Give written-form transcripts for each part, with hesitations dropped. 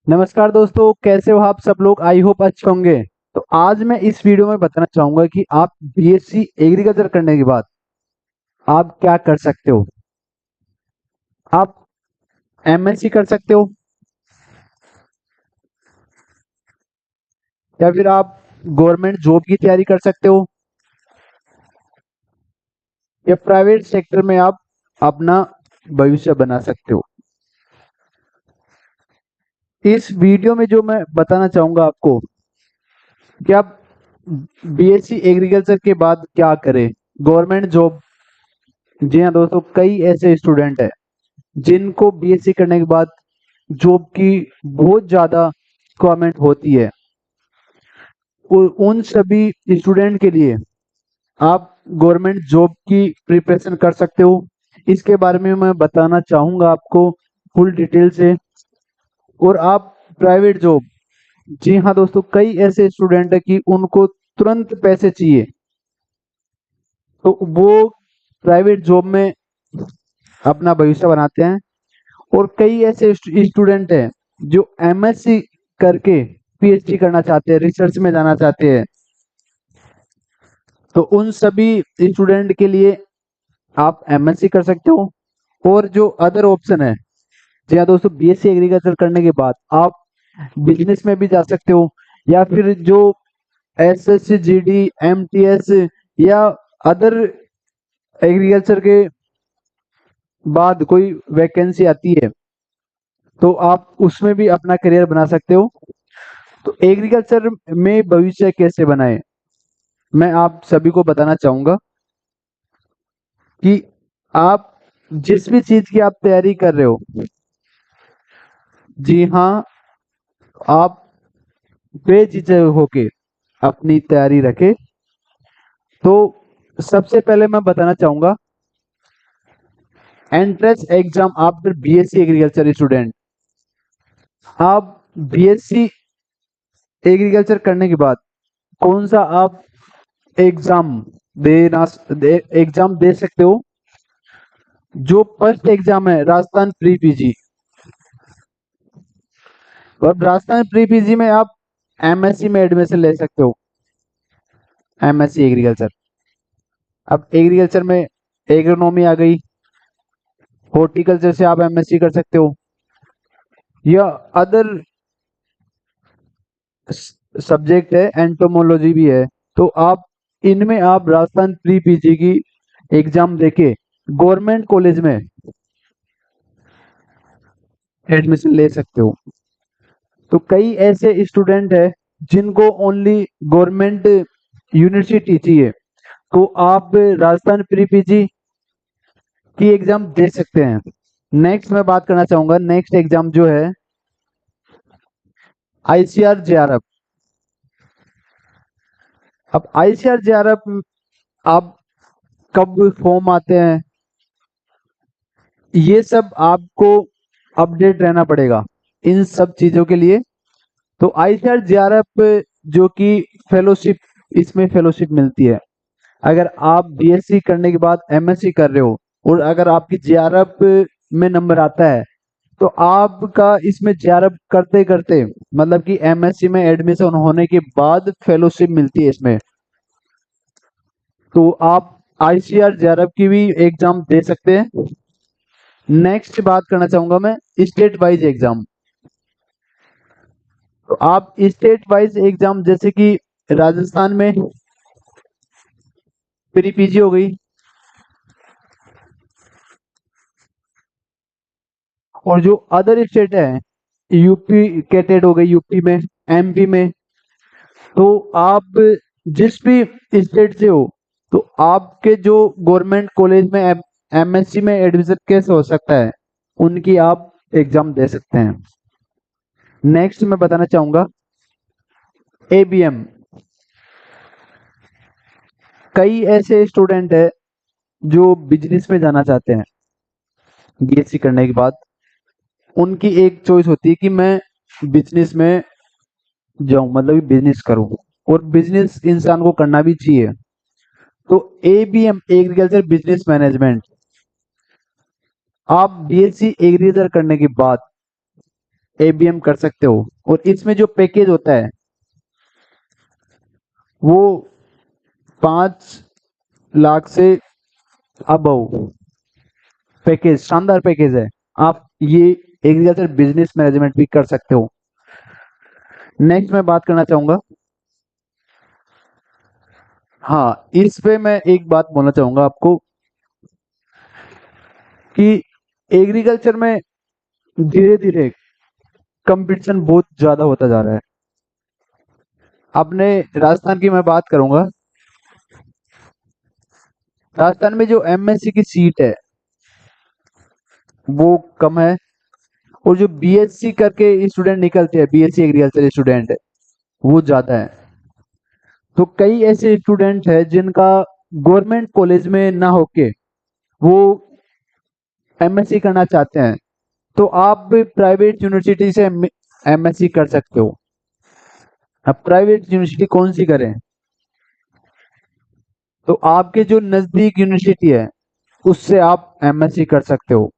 नमस्कार दोस्तों, कैसे हो आप सब लोग। आई होप अच्छे होंगे। तो आज मैं इस वीडियो में बताना चाहूंगा कि आप बीएससी एग्रीकल्चर करने के बाद आप क्या कर सकते हो। आप एमएससी कर सकते हो, या फिर आप गवर्नमेंट जॉब की तैयारी कर सकते हो, या प्राइवेट सेक्टर में आप अपना भविष्य बना सकते हो। इस वीडियो में जो मैं बताना चाहूंगा आपको कि आप बीएससी एग्रीकल्चर के बाद क्या करें। गवर्नमेंट जॉब, जी हाँ दोस्तों, कई ऐसे स्टूडेंट हैं जिनको बीएससी करने के बाद जॉब की बहुत ज़्यादा रिक्वायरमेंट होती है। उन सभी स्टूडेंट के लिए आप गवर्नमेंट जॉब की प्रिपरेशन कर सकते हो। इसके बारे में मैं बताना चाहूँगा आपको फुल डिटेल से। और आप प्राइवेट जॉब, जी हाँ दोस्तों, कई ऐसे स्टूडेंट है कि उनको तुरंत पैसे चाहिए, तो वो प्राइवेट जॉब में अपना भविष्य बनाते हैं। और कई ऐसे स्टूडेंट हैं जो एमएससी करके पीएचडी करना चाहते हैं, रिसर्च में जाना चाहते हैं। तो उन सभी स्टूडेंट के लिए आप एमएससी कर सकते हो। और जो अदर ऑप्शन है, जी हाँ दोस्तों, बीएससी एग्रीकल्चर करने के बाद आप बिजनेस में भी जा सकते हो, या फिर जो एसएससी जीडी एमटीएस या अदर एग्रीकल्चर के बाद कोई वैकेंसी आती है तो आप उसमें भी अपना करियर बना सकते हो। तो एग्रीकल्चर में भविष्य कैसे बनाए, मैं आप सभी को बताना चाहूंगा कि आप जिस भी चीज की आप तैयारी कर रहे हो, जी हाँ, आप बेझिझक होके अपनी तैयारी रखें। तो सबसे पहले मैं बताना चाहूंगा, entrance exam after BSc agriculture student. आप बीएससी एग्रीकल्चर करने के बाद कौन सा आप एग्जाम एग्जाम दे सकते हो। जो फर्स्ट एग्जाम है राजस्थान प्री पीजी, और राजस्थान प्री पीजी में आप एमएससी में एडमिशन ले सकते हो, एमएससी एग्रीकल्चर। अब एग्रीकल्चर में एग्रोनॉमी आ गई, हॉर्टिकल्चर से आप एमएससी कर सकते हो, या अदर सब्जेक्ट है, एंटोमोलॉजी भी है। तो आप इनमें आप राजस्थान प्री पीजी की एग्जाम देके गवर्नमेंट कॉलेज में एडमिशन ले सकते हो। तो कई ऐसे स्टूडेंट है जिनको ओनली गवर्नमेंट यूनिवर्सिटी चाहिए, तो आप राजस्थान प्री पीजी की एग्जाम दे सकते हैं। नेक्स्ट मैं बात करना चाहूंगा, नेक्स्ट एग्जाम जो है आईसीआर जेआरएफ। अब आईसीआर जेआरएफ आप कब फॉर्म आते हैं, ये सब आपको अपडेट रहना पड़ेगा इन सब चीजों के लिए। तो आईसीआर जेआरएफ जो कि फेलोशिप, इसमें फेलोशिप मिलती है। अगर आप बीएससी करने के बाद एमएससी कर रहे हो और अगर आपकी जेआरएफ में नंबर आता है, तो आपका इसमें जेआरएफ करते करते, मतलब कि एमएससी में एडमिशन होने के बाद फेलोशिप मिलती है इसमें। तो आप आईसीआर जेआरएफ की भी एग्जाम दे सकते हैं। नेक्स्ट बात करना चाहूंगा मैं स्टेट वाइज एग्जाम। तो आप स्टेट वाइज एग्जाम जैसे कि राजस्थान में प्री पीजी हो गई, और जो अदर स्टेट है, यूपी कैटेड हो गई यूपी में, एमपी में। तो आप जिस भी स्टेट से हो, तो आपके जो गवर्नमेंट कॉलेज में एमएससी में एडमिशन कैसे हो सकता है, उनकी आप एग्जाम दे सकते हैं। नेक्स्ट मैं बताना चाहूंगा एबीएम। कई ऐसे स्टूडेंट है जो बिजनेस में जाना चाहते हैं बीएससी करने के बाद। उनकी एक चॉइस होती है कि मैं बिजनेस में जाऊं, मतलब बिजनेस करूं, और बिजनेस इंसान को करना भी चाहिए। तो एबीएम एग्रीकल्चर बिजनेस मैनेजमेंट, आप बीएससी एग्रीकल्चर करने के बाद एबीएम कर सकते हो। और इसमें जो पैकेज होता है वो 5 लाख से अबव पैकेज, शानदार पैकेज है। आप ये एग्रीकल्चर बिजनेस मैनेजमेंट भी कर सकते हो। नेक्स्ट मैं बात करना चाहूंगा, हाँ इस पे मैं एक बात बोलना चाहूंगा आपको कि एग्रीकल्चर में धीरे धीरे कंपटीशन बहुत ज्यादा होता जा रहा है। अपने राजस्थान की मैं बात करूंगा, राजस्थान में जो एमएससी की सीट है वो कम है, और जो बीएससी करके स्टूडेंट निकलते हैं, बीएससी एग्रीकल्चर स्टूडेंट वो ज्यादा है। तो कई ऐसे स्टूडेंट है जिनका गवर्नमेंट कॉलेज में ना होके वो एमएससी करना चाहते हैं, तो आप भी प्राइवेट यूनिवर्सिटी से एमएससी कर सकते हो। अब प्राइवेट यूनिवर्सिटी कौन सी करें, तो आपके जो नजदीक यूनिवर्सिटी है उससे आप एमएससी कर सकते हो।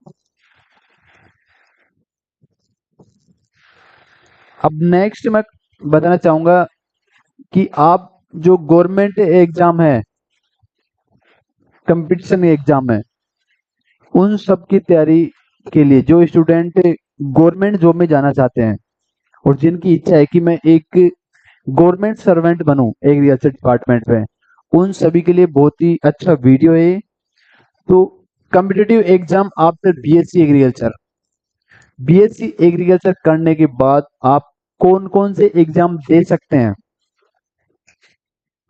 अब नेक्स्ट मैं बताना चाहूंगा कि आप जो गवर्नमेंट एग्जाम है, कंपटीशन एग्जाम है, उन सब की तैयारी के लिए जो स्टूडेंट गवर्नमेंट जॉब में जाना चाहते हैं और जिनकी इच्छा है कि मैं एक गवर्नमेंट सर्वेंट बनूं एग्रीकल्चर डिपार्टमेंट में, उन सभी के लिए बहुत ही अच्छा वीडियो है। तो competitive exam after BSc agriculture, BSc agriculture करने के बाद आप कौन कौन से एग्जाम दे सकते हैं,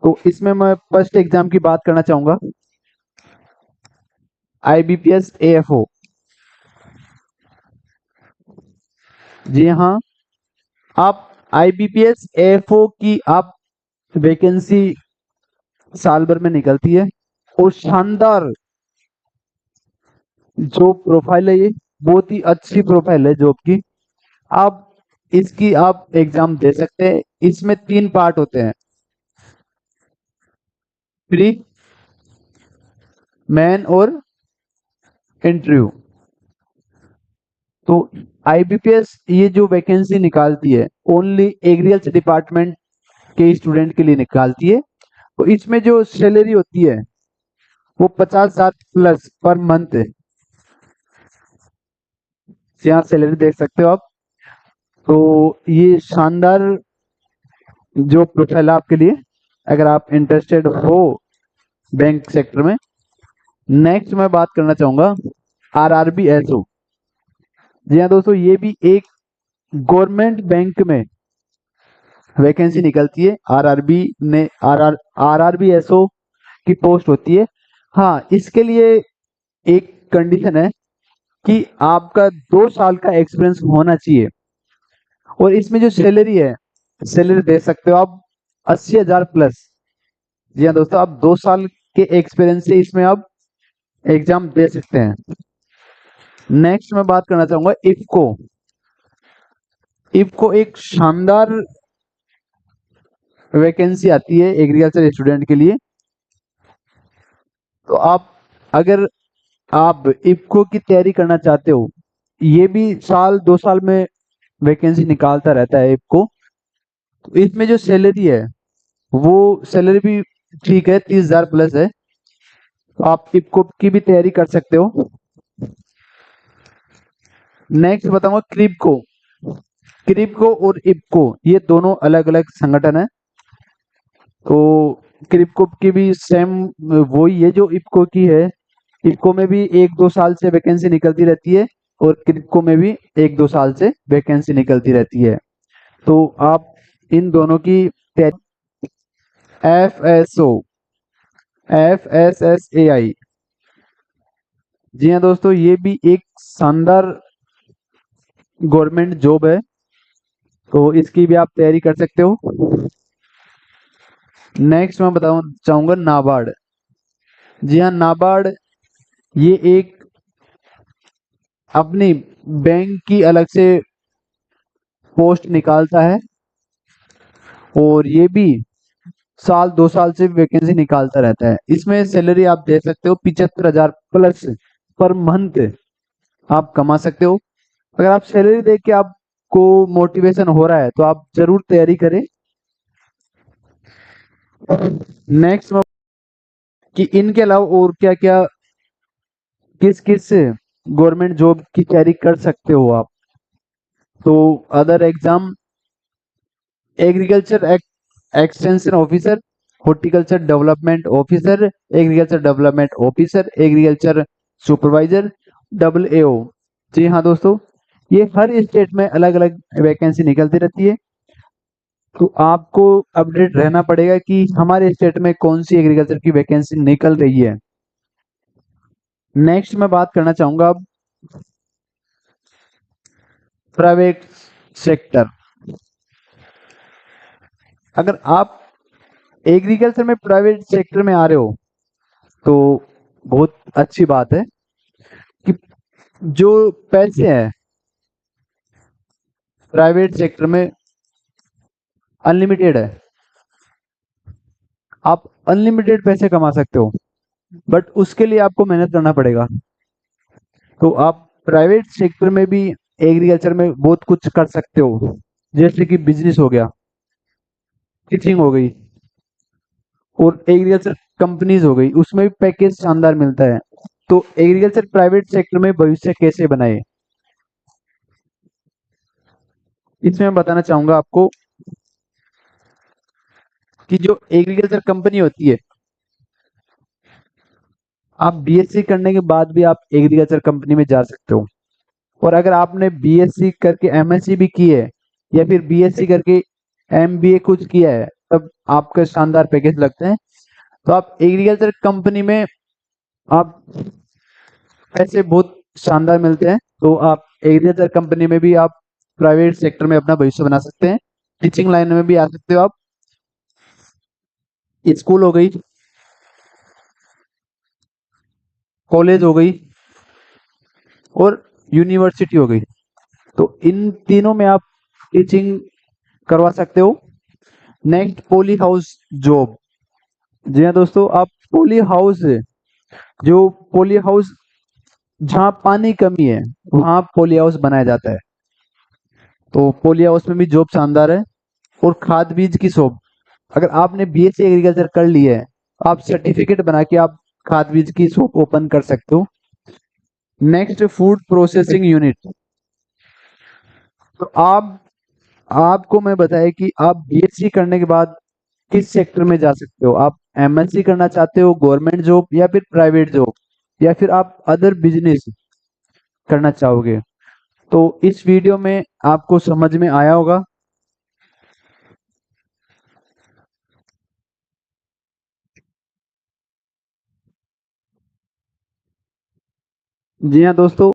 तो इसमें मैं फर्स्ट एग्जाम की बात करना चाहूंगा, आईबीपीएस एएफओ। जी हाँ, आप आईबीपीएस एएफओ की आप वैकेंसी साल भर में निकलती है, और शानदार जो प्रोफाइल है ये बहुत ही अच्छी प्रोफाइल है जॉब की। आप इसकी आप एग्जाम दे सकते हैं। इसमें 3 पार्ट होते हैं, प्री, मेन और इंटरव्यू। तो आईबीपीएस ये जो वैकेंसी निकालती है ओनली एग्रीकल्चर डिपार्टमेंट के स्टूडेंट के लिए निकालती है। तो इसमें जो सैलरी होती है वो 50,000 प्लस पर मंथ है। यहाँ सैलरी देख सकते हो आप। तो ये शानदार जो प्रोफाइल है आपके लिए, अगर आप इंटरेस्टेड हो बैंक सेक्टर में। नेक्स्ट मैं बात करना चाहूंगा आरआरबी एसओ। जी हाँ दोस्तों, ये भी एक गवर्नमेंट बैंक में वैकेंसी निकलती है। आरआरबी ने आरआरबी एसओ की पोस्ट होती है। हाँ, इसके लिए एक कंडीशन है कि आपका 2 साल का एक्सपीरियंस होना चाहिए। और इसमें जो सैलरी है, सैलरी दे सकते हो आप 80,000 प्लस। जी हाँ दोस्तों, आप 2 साल के एक्सपीरियंस से इसमें आप एग्जाम दे सकते हैं। नेक्स्ट मैं बात करना चाहूंगा इफको। इफको एक शानदार वैकेंसी आती है एग्रीकल्चर स्टूडेंट के लिए। तो आप अगर आप इफको की तैयारी करना चाहते हो, ये भी साल 2 साल में वैकेंसी निकालता रहता है इफको। तो इसमें जो सैलरी है वो सैलरी भी ठीक है, 30,000 प्लस है। तो आप इफको की भी तैयारी कर सकते हो। नेक्स्ट बताऊंगा क्रिप्को। क्रिप्को और इफको ये दोनों अलग अलग संगठन है। तो क्रिप्को की भी सेम वही है जो इफको की है। इफको में भी 1-2 साल से वैकेंसी निकलती रहती है, और क्रिप्को में भी 1-2 साल से वैकेंसी निकलती रहती है। तो आप इन दोनों की एफएसओ, एफएसएसएआई, जी हाँ दोस्तों, ये भी एक शानदार गवर्नमेंट जॉब है। तो इसकी भी आप तैयारी कर सकते हो। नेक्स्ट मैं बताऊं चाहूंगा नाबार्ड। जी हाँ, नाबार्ड ये एक अपनी बैंक की अलग से पोस्ट निकालता है, और ये भी साल 2 साल से वैकेंसी निकालता रहता है। इसमें सैलरी आप दे सकते हो 75,000 प्लस पर मंथ आप कमा सकते हो। अगर आप सैलरी देख के आप आपको मोटिवेशन हो रहा है तो आप जरूर तैयारी करें। नेक्स्ट कि इनके अलावा और क्या क्या किस किस गवर्नमेंट जॉब की तैयारी कर सकते हो आप। तो other exam, agriculture extension officer, horticulture development officer, agriculture development officer, agriculture supervisor, AAO। जी हाँ दोस्तों, ये हर स्टेट में अलग अलग वैकेंसी निकलती रहती है। तो आपको अपडेट रहना पड़ेगा कि हमारे स्टेट में कौन सी एग्रीकल्चर की वैकेंसी निकल रही है। नेक्स्ट मैं बात करना चाहूंगा अब प्राइवेट सेक्टर। अगर आप एग्रीकल्चर में प्राइवेट सेक्टर में आ रहे हो तो बहुत अच्छी बात है कि जो पैसे हैं प्राइवेट सेक्टर में अनलिमिटेड है। आप अनलिमिटेड पैसे कमा सकते हो, बट उसके लिए आपको मेहनत करना पड़ेगा। तो आप प्राइवेट सेक्टर में भी एग्रीकल्चर में बहुत कुछ कर सकते हो, जैसे कि बिजनेस हो गया, टीचिंग हो गई, और एग्रीकल्चर कंपनीज हो गई, उसमें भी पैकेज शानदार मिलता है। तो एग्रीकल्चर प्राइवेट सेक्टर में भविष्य कैसे बनाए, इसमें मैं बताना चाहूंगा आपको कि जो एग्रीकल्चर कंपनी होती है, आप बीएससी करने के बाद भी आप एग्रीकल्चर कंपनी में जा सकते हो। और अगर आपने बीएससी करके एमएससी भी की है या फिर बीएससी करके एमबीए कुछ किया है, तब आपका शानदार पैकेज लगते हैं। तो आप एग्रीकल्चर कंपनी में आप पैसे बहुत शानदार मिलते हैं। तो आप एग्रीकल्चर कंपनी में भी आप प्राइवेट सेक्टर में अपना भविष्य बना सकते हैं। टीचिंग लाइन में भी आ सकते हो आप। स्कूल हो गई, कॉलेज हो गई, और यूनिवर्सिटी हो गई। तो इन तीनों में आप टीचिंग करवा सकते हो। Next, poly house job. जी हाँ दोस्तों, आप पोली हाउस, जो पोली हाउस जहाँ पानी कमी है वहाँ पोली हाउस बनाया जाता है। तो पोली हाउस में भी जॉब शानदार है। और खाद बीज की शॉप, अगर आपने बीएससी एग्रीकल्चर कर ली है, आप सर्टिफिकेट बना के आप खाद बीज की शॉप ओपन कर सकते हो। Next, food processing unit. तो आपको मैं बताया कि आप बीएससी करने के बाद किस सेक्टर में जा सकते हो। आप एमएससी करना चाहते हो, गवर्नमेंट जॉब या फिर प्राइवेट जॉब, या फिर आप अदर बिजनेस करना चाहोगे। तो इस वीडियो में आपको समझ में आया होगा। जी हाँ दोस्तों,